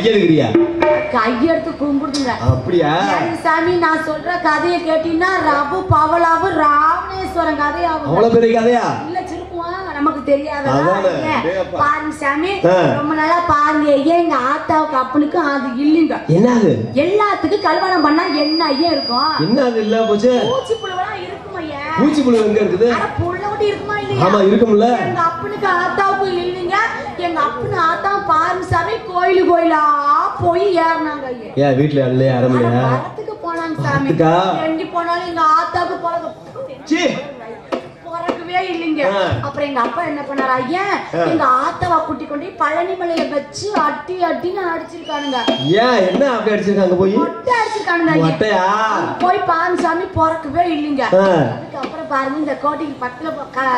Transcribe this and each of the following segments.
கையெடுக்கிறியா? கையெடுத்து கும்பிடுங்க. அப்படியா? சாமி நான் சொல்ற கதையை கேட்டீங்கன்னா ரகு பவளாவு ராமேஸ்வரம் கதையாகும். அவ்வளவு பெரிய கதையா? இல்ல சிறுக்குவா நமக்கு தெரியாத பாருங்க சாமி. ரொம்ப நாளா பாருங்க எங்க ஆத்தாவுக்கு அப்பனுக்கு அது இல்லைங்க. என்னது? எல்லாத்துக்கும் கல்யாணம் பண்ணா என்ன ஐயா இருக்கும்? என்னது இல்ல போச்சு? பூச்சி புழுவெல்லாம் இருக்கும் ஐயா. பூச்சி புழு எங்க இருக்குது? புள்ள கூட இருக்குமா இல்லையா? ஆமா இருக்கும்ல. எங்க அப்பனுக்கு ஆத்தாவுக்கு இல்லைங்க. எங்க அப்பனு ஆத்தா பாருங்க சாமி கோயிலு கோயிலா போய் ஏறினாங்க ஐயா. ஏன் வீட்டுல இல்லையா? அரமலையா? வரத்துக்கு போனாங்க சாமி. எங்க போனாலும் எங்க ஆத்தாவுக்கு பிறக்கவே இல்லைங்க. அப்புறம் எங்க அப்பா என்ன பண்ணாரா ஐயா, எங்க ஆத்தாவை கூட்டி கொண்டு பழனி மலையை வச்சு அட்டி அட்டின்னு அடிச்சிருக்கானுங்க. ஏன் என்ன அப்படி அடிச்சிருக்காங்க? போய் மொட்டை அடிச்சிருக்கானுங்க. போய் பாருங்க சாமி பிறக்கவே இல்லைங்க. அதுக்கப்புறம் பாருங்க இந்த கோட்டைக்கு பக்கத்துல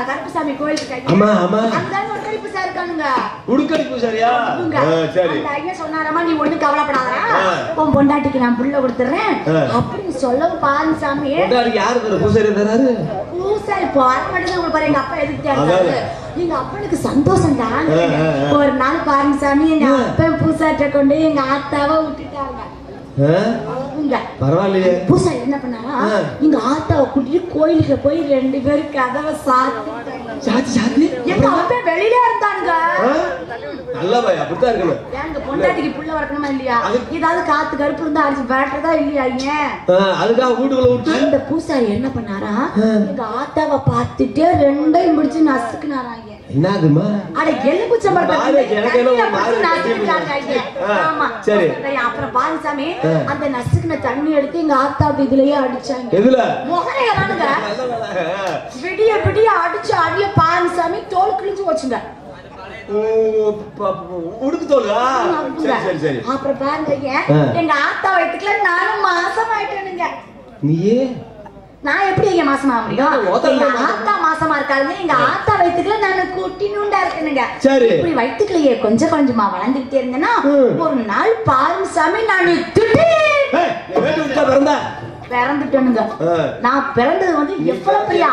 கருப்புசாமி கோயிலுக்கு அந்த உடுக்கடி பூசா இருக்கானுங்க. உடுக்கடி பூசாரியா? சரி. அந்த ஐயா சொன்னாரமா நீ ஒண்ணு கவலைப்படாதடா, உன் பொண்டாட்டிக்கு நான் புள்ள கொடுத்துறேன் அப்படின்னு சொல்லவும் பாருங்க சாமி. பொண்டாட்டிக்கு யாரு பூசாரி தராரு? பூசாரி போற மட்டும் உங்களுக்கு பாரு. எங்க அப்பா எதுக்கு தேர்ந்தாரு? எங்க அப்பனுக்கு சந்தோஷம் தான். ஒரு நாள் பாருங்க சாமி எங்க அப்பா பூசாட்ட கொண்டு எங்க ஆத்தாவை விட்டுட்டாங்க. பரவாயில்லையே. பூசாரி என்ன பண்ணாரா, எங்க ஆத்தாவை கூட்டிட்டு கோயிலுக்கு போய் 2 பேரும் கதவை சாத்தி எங்க அப்பா வெளியில இருந்தாங்க. நல்ல பையன் அப்படித்தான் இருக்கணும். எங்க பொண்டாட்டிக்கு புள்ள வரக்கணுமா இல்லையா? ஏதாவது காத்து கருப்பு இருந்தா அடிச்சு பேட்டதா இல்லையா? ஏன் அதுக்காக வீட்டுக்குள்ள விட்டு அந்த பூசாரி என்ன பண்ணாரா, எங்க ஆத்தாவை பார்த்துட்டே 2ஐயும் பிடிச்சு நசுக்குனாராங்க. என்னதுமா? அட எலும்பு சம்பளத்தை அப்புறம் பாருங்க சாமி அந்த நசுக்குன தண்ணி எடுத்து எங்க ஆத்தாவுக்கு இதுலயே அடிச்சாங்க. எதுல? முகரையறானுங்க. விடிய விடிய அடிச்சு அடிய பாருங்க சாமி தோல் கிழிஞ்சு போச்சுங்க. உடுக்கு தோலா? சரி சரி. அப்புறம் பாருங்க எங்க ஆத்தா வயித்துக்குள்ள நானும் மாசம் ஆயிட்டேனுங்க. நீயே? நான் எப்படி எங்க மாசமா முடியும்? எங்க ஆத்தா மாசமா இருக்காங்க. எங்க ஆத்தா வயித்துக்குள்ள நான் குட்டினுண்டா இருக்கேனுங்க. இப்படி வயித்துக்குள்ளேயே கொஞ்சம் கொஞ்சமா வளர்ந்துட்டே இருந்தேன்னா ஒரு நாள் பாருங்க சாமி நான் பிறந்துட்டேனுங்க. நான் பிறந்தது வந்து எவ்வளவு பெரிய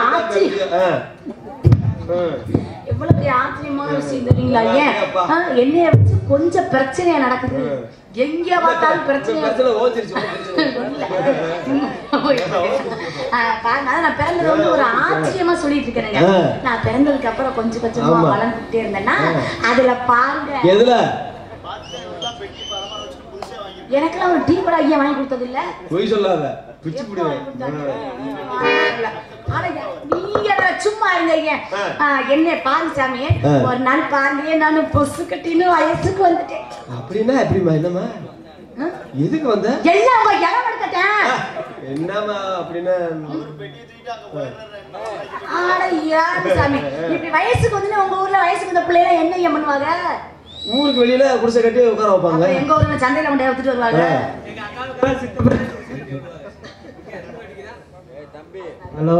எவ்வளவு பெரிய ஆச்சரியமான விஷயம் தெரியுங்களா? ஏன் என்னைய வச்சு கொஞ்சம் பிரச்சனையா நடக்குது. எங்க பார்த்தாலும் பிரச்சனை. நான் பிறந்தது வந்து ஒரு ஆச்சரியமா சொல்லிட்டு இருக்கேனுங்க. நான் பிறந்ததுக்கு அப்புறம் கொஞ்சம் கொஞ்சமா வளர்ந்துட்டே இருந்தேன்னா அதுல பாருங்க எனக்கெல்லாம் ஒரு டீ கூட ஐயா வாங்கி கொடுத்தது இல்ல. போய் சொல்லாத. நீங்க சும்மா இருங்க. என்ன பாருங்க சாமி ஒரு நாள் பாருங்க நான் பொசு கட்டின்னு வயசுக்கு வந்துட்டேன். அப்படின்னா எப்படிமா? என்னமா எதுக்கு வந்த? எல்லாம் உங்க இடம் எடுத்துட்டேன். என்னமா அப்படின்னா சாமி இப்படி வயசுக்கு வந்து உங்க ஊர்ல வயசுக்கு இந்த பிள்ளைல என்ன ஏன் பண்ணுவாங்க? ஊருக்கு வெளியில குடிசை கட்டி உட்கார வைப்பாங்க. எங்க ஊர்ல சந்தையில கொண்டு எடுத்துட்டு வருவாங்க. ஹலோ.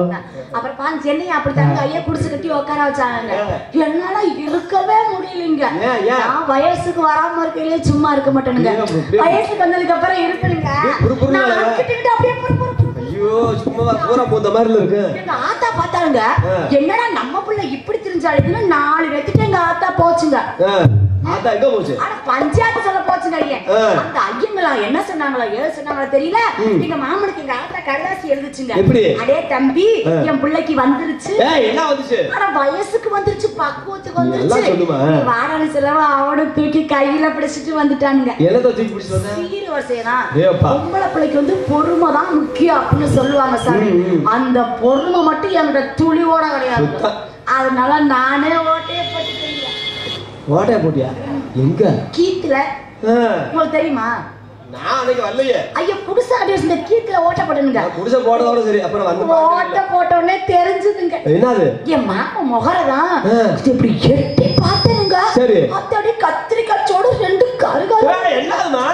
அப்புறம் பாருங்க சென்னையை அப்படித்தாங்க ஐயா குடிசை கட்டி உட்கார வச்சாங்க. என்னால இருக்கவே முடியலைங்க. நான் வயசுக்கு வராம இருக்கையிலே சும்மா இருக்க மாட்டேனுங்க. வயசுக்கு வந்ததுக்கு அப்புறம் இருப்பேனுங்க. ஐயோ சும்மா பூரா போந்த மாதிரி இருக்கு. எங்க ஆத்தா பார்த்தாருங்க என்னடா நம்ம பிள்ளை இப்படி தெரிஞ்சாலுதுன்னு 4 வெத்திட்டு எங்க ஆத்தா போச்சுங்க. ஆத்தா எங்க போச்சு? ஆனா பஞ்சாயத்து சொல்ல போச்சுங்க ஐயா. அந்த ஐயங்களா என்ன சொன்னாங்களா ஏது சொன்னாங்களா தெரியல. எங்க மாமனுக்கு எங்க ஆத்தா கடைசி எழுதுச்சுங்க. அடே தம்பி என் பிள்ளைக்கு வந்துருச்சு. என்ன வந்துச்சு? ஆனா வயசுக்கு வந்துருச்சு, பக்குவத்துக்கு வந்துருச்சு. வாடகை செலவு அவனு தூக்கி கையில பிடிச்சிட்டு வந்துட்டானுங்க. என்னத தூக்கி பிடிச்சிட்டு வந்தா? சீர்வரிசைதான். பொம்பளை பிள்ளைக்கு வந்து பொறுமை தான் முக்கியம் அப்படின்னு சொல்லுவாங்க சாமி. அந்த பொறுமை மட்டும் என்கிட்ட துளியோட கிடையாது. அதனால நானே ஓட்டையை போட்டுட்டேன். ஓட்டையை போட்டியா? எங்க? கீத்துல. உங்களுக்கு தெரியுமா? நான் அன்னைக்கு வரலையே. ஐயோ புதுசா அடிச்சு இந்த கீத்துல ஓட்ட போடுங்க. புதுசா போட்டதோட சரி. அப்புறம் வந்து ஓட்ட போட்டோனே தெரிஞ்சதுங்க. என்னது? என் மாமா முகரதான் இப்படி எட்டி பார்த்தேனுங்க. சரி. அத்தடி கத்திரிக்காச்சோட 2 கருகாரு. என்னதுமா?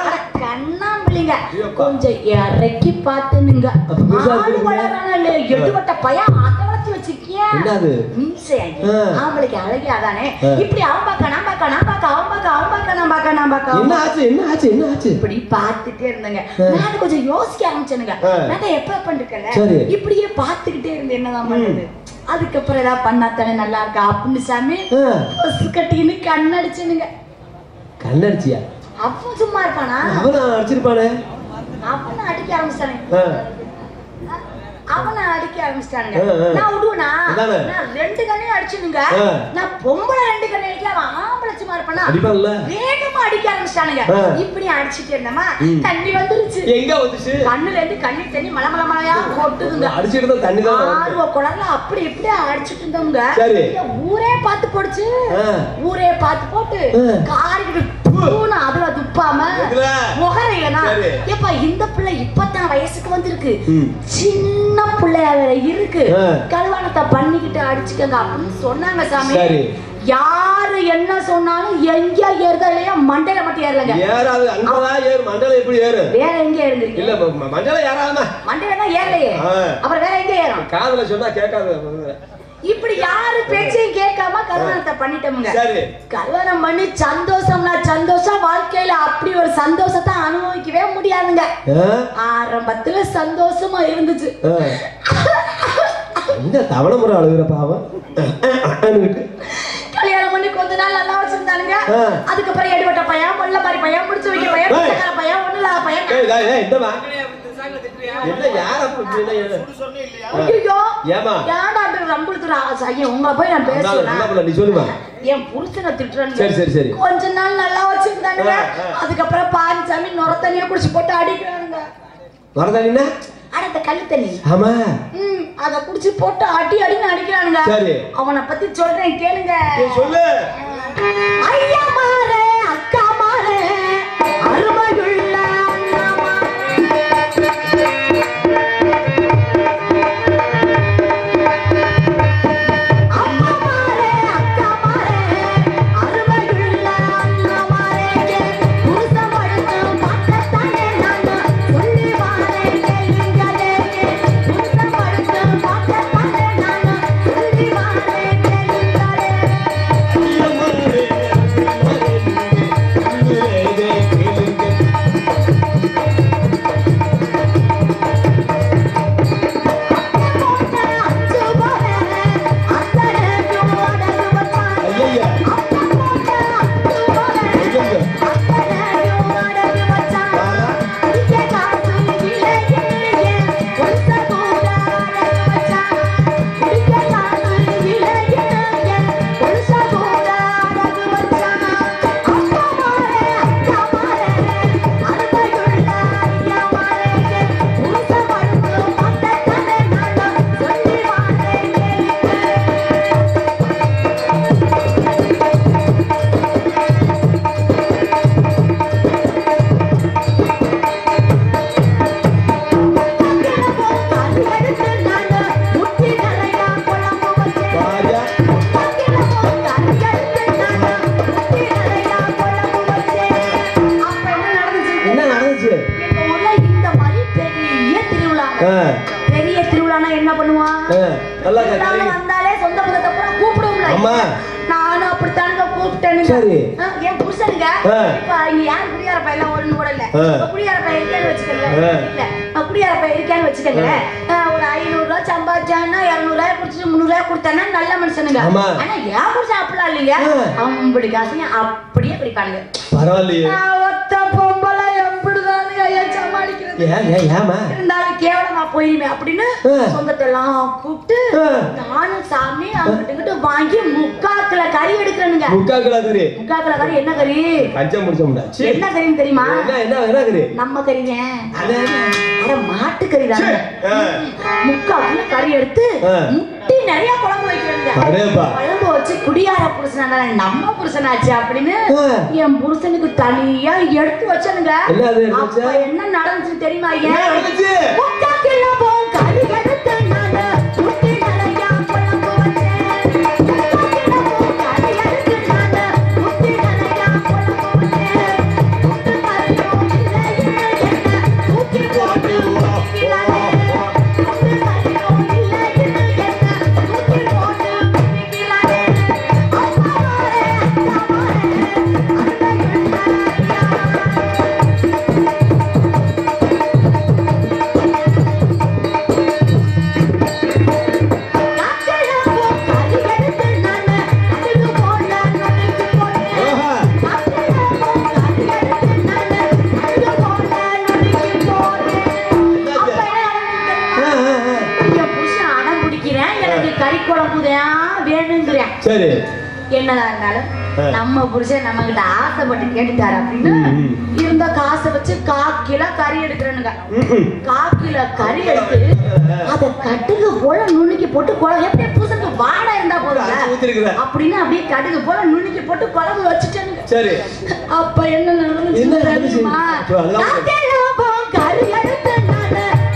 கண்ணாம்பிள்ளைங்க. கொஞ்சம் இறக்கி பார்த்தேனுங்க. ஆளு வளரானே எடுவட்ட பையன் அகலத்தி வச்சிருக்கியா? என்னது? மீசை. ஆம்பளைக்கு அழகே அதானே. இப்படி அவன் பார்க்க நான் பார்க்க நான் பார்க்க அவன் பார்க்க அவன் பார்க்க நான் பார்க்க நான் பார்க்க. என்ன ஆச்சு? என்ன ஆச்சு? என்ன ஆச்சு? இப்படி பார்த்துட்டே இருந்தேங்க. நான் கொஞ்சம் யோசிக்க ஆரம்பிச்சேனுங்க. நான் எப்ப பண்ணிருக்கல இப்படியே பார்த்துக்கிட்டே இருந்து என்னதான் பண்ணுது. அதுக்கப்புறம் ஏதாவது பண்ணாத்தானே நல்லா இருக்கா அப்படின்னு சாமி கட்டின்னு கண்ணடிச்சுனுங்க. கண்ணடிச்சியா? அப்ப சும்மா இருப்பானா? அவன் அடிச்சிருப்பானே. அவனை அடிக்க ஆரம்பிச்சானே. அவனை அடிக்க ஆரம்பிச்சிட்டானுங்க. நான் விடுவனா? நான் 2 கண்ணையும் அடிச்சுனுங்க. நான் பொம்பளை 2 கண்ணை அடிக்கல, அவன் ஆம்பளை சும்மா இருப்பானா? வேகமா அடிக்க ஆரம்பிச்சிட்டானுங்க. இப்படி அடிச்சிட்டு இருந்தமா தண்ணி வந்துருச்சு. எங்க வந்துச்சு? கண்ணுல இருந்து கண்ணீர் தண்ணி மலை மலை மலையா கொட்டுதுங்க. அடிச்சிட்டு தான் தண்ணி தான் ஆர்வ குளர்ல அப்படி இப்படி அடிச்சிட்டு இருந்தவங்க ஊரே பார்த்து போடுச்சு. ஊரே பார்த்து போட்டு காரிக்கிட்டு அதுல துப்பாம முகரையிலனா ஏப்பா இந்த பிள்ளை இப்பதான் வயசுக்கு வந்திருக்கு, சின்ன பிள்ளையா வேற இருக்கு, கல்யாணத்தை பண்ணிக்கிட்டு அடிச்சுக்கங்க அப்படின்னு சொன்னாங்க சாமி. யாரு என்ன சொன்னாலும் எங்க ஏறுதலையா மண்டையில மட்டும் ஏறலங்க. ஏறாது, அங்கதான் ஏறு. மண்டையில எப்படி ஏறு? வேற எங்க ஏறுங்க? இல்ல மண்டையில ஏறாம மண்டையில தான் ஏறலையே, அப்புறம் வேற எங்க ஏறும்? காதுல சொன்னா கேட்காது. இப்படி யாரு பேச்சையும் கேட்காம கல்யாணத்தை பண்ணிட்டோம்ங்க. கல்யாணம் பண்ணி சந்தோஷம்னா சந்தோஷம், வாழ்க்கையில அப்படி ஒரு சந்தோஷத்தை அனுபவிக்கவே முடியாதுங்க. ஆரம்பத்துல சந்தோஷமா இருந்துச்சு. இந்த தவணை முறை அழுகுற பாவம். கல்யாணம் பண்ணி கொஞ்ச நாள் நல்லா வச்சிருந்தானுங்க. அதுக்கப்புறம் எடுவட்ட பையன், முள்ள மாதிரி பையன், முடிச்சு வைக்க பையன், பிச்சைக்கார பையன், ஒண்ணு இல்லாத பையன். என் புருஷனை திட்டுறேன். கொஞ்ச நாள் நல்லா வச்சிருந்தானுங்க. அதுக்கப்புறம் பாஞ்சாமி நுர தண்ணியா குடிச்சு போட்டு அடிக்கிறானுங்க. நுர தண்ணி அட கல்லு தண்ணி. ஆமா, அத குடிச்சு போட்டு அடி அடின்னு அடிக்கிறானுங்க. அவனை பத்தி சொல்றேன் கேளுங்க. சொல்லு. ஐயா மாரே, அக்கா மாரே, அருமையுள்ள அண்ணா பெரிய திருவிழானா என்ன பண்ணுவான்? வந்தாலே சொந்த பந்தத்தை பூரா கூப்பிடுவோம்ல. நானும் அப்படித்தானுங்க கூப்பிட்டேனுங்க. என் புருஷனுங்க இப்ப இங்க யாரும் குடியார பையெல்லாம் ஒண்ணு கூட இல்ல. குடியார பையன் இருக்கேன்னு வச்சுக்கோங்களேன். இல்ல குடியார பையன் இருக்கேன்னு வச்சுக்கோங்களேன். ஒரு 500 ரூபாய் சம்பாதிச்சான்னா 200 ரூபாய் குடிச்சு 300 ரூபாய் கொடுத்தானா நல்ல மனுஷனுங்க. ஆனா என் புருஷன் அப்படிலாம் இல்லைங்க. அப்படி காசையும் அப்படியே பிடிப்பானுங்க. பரவாயில்லையே, ஒத்த பொம்பளை எப்படிதானுங்க சமாளிக்கிறது? இருந்தாலும் கேவலமா போயிருமே அப்படின்னு சொந்தத்தெல்லாம் கூப்பிட்டு நானும் சாமி அங்கிட்டு வாங்கி 3/4 கிலோ கறி எடுக்கிறேனுங்க. 3/4 கிலோ கறி என்ன கறி? என்ன கறின்னு தெரியுமா? நம்ம கறிங்க. அட மாட்டு கறி தானே. 3/4 கிலோ கறி எடுத்து முட்டி நிறைய குழம்பு வைக்கிறேங்க. குழம்பு வச்சு குடியார புருஷனா நம்ம புருஷனாச்சு அப்படின்னு என் புருஷனுக்கு தனியா எடுத்து வச்சனுங்க. என்ன நடந்துச்சு தெரியுமா? 3/4 கிலோ கறி எடுத்து முட்டி நிறைய குழம்பு வச்சேன். 3/4 கிலோ கறி எடுத்து முட்டி நிறைய குழம்பு வச்சேன். தூக்கி போட்டு சரி. என்னதான் இருந்தாலும் நம்ம புருஷன் நம்ம கிட்ட ஆசைப்பட்டு கேட்டுட்டாரு அப்படின்னு இருந்த காசை வச்சு 1/4 கிலோ கறி எடுக்கிறேனுங்க. 1/4 கிலோ கறி எடுத்து அதை கடுகு போல நுணுக்கி போட்டு எப்படி பூசக்கு வாடை இருந்தா போதும் அப்படின்னு அப்படியே கடுகு போல நுணுக்கி போட்டு குழம்பு வச்சுட்டேனுங்க. சரி. அப்ப என்ன நடந்துச்சு தெரியுமா? கறி எடுத்து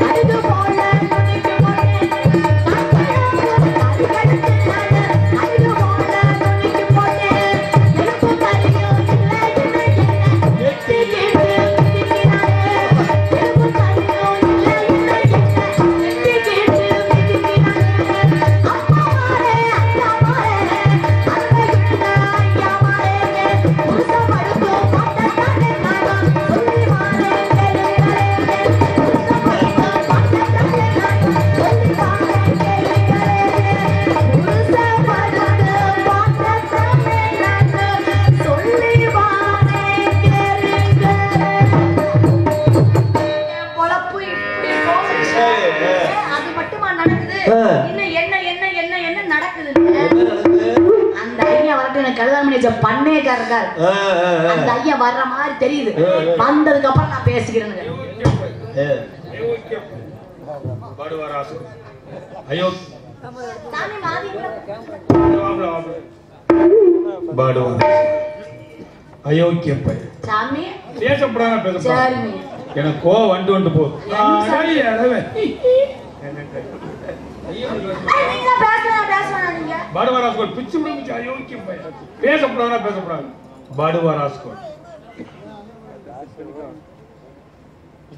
கடுகு போல நுணுக்கி போட்டேன். அந்த ஐயா வர்ற மாதிரி தெரியுது. வந்ததுக்கு அப்புறம் நான் பேசிக்கிறேன். சாமி எனக்கு கோவம் வந்து போகுது. படுவாராஸ்கோட் பிச்சு முடிஞ்சு அயோக்கியம் பையன். பேசப்படாதா பேசப்படாது. படுவாராஸ்கோட்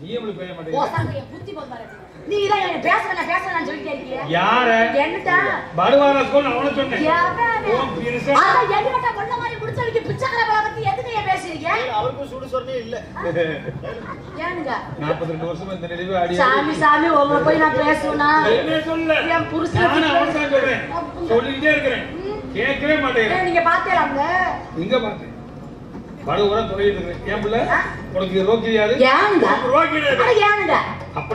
நீ எப்படி பேச மாட்டேங்க? புத்தி போதாரே. நீ இத பேசறேன்னு சொல்லிட்டே இருக்கியே. யார? என்னடா? படுவாராஸ்கோட் அவன சொன்னேன். யாரா? ஓ பிரிச. அத எங்கட்ட கொள்ள மாதிரி குடிச்சவங்க பிச்சக்கற பத்தி எதுக்கு பேசுறீங்க? அவருக்கு சுடு சொன்னே இல்ல. ஏனுங்க? 42 வருஷமா இந்த நிலையில அடி. சாமி உங்க போய் நான் பேசுனா. என்ன சொல்ல? என் புருஷன் நான் அவன் தான் சொல்றேன். சொல்லிட்டே இருக்கேன். கேட்கவே மாட்டேங்க. நீங்க பாத்தீங்களாங்க? எங்க பாத்தீங்க? படுவர தொலையிட்டு இருக்கேன். ஏன் புள்ள? உனக்கு ரோக்கியாது? ஏனுங்க? ரோக்கியாது. ஏனுங்க? அப்ப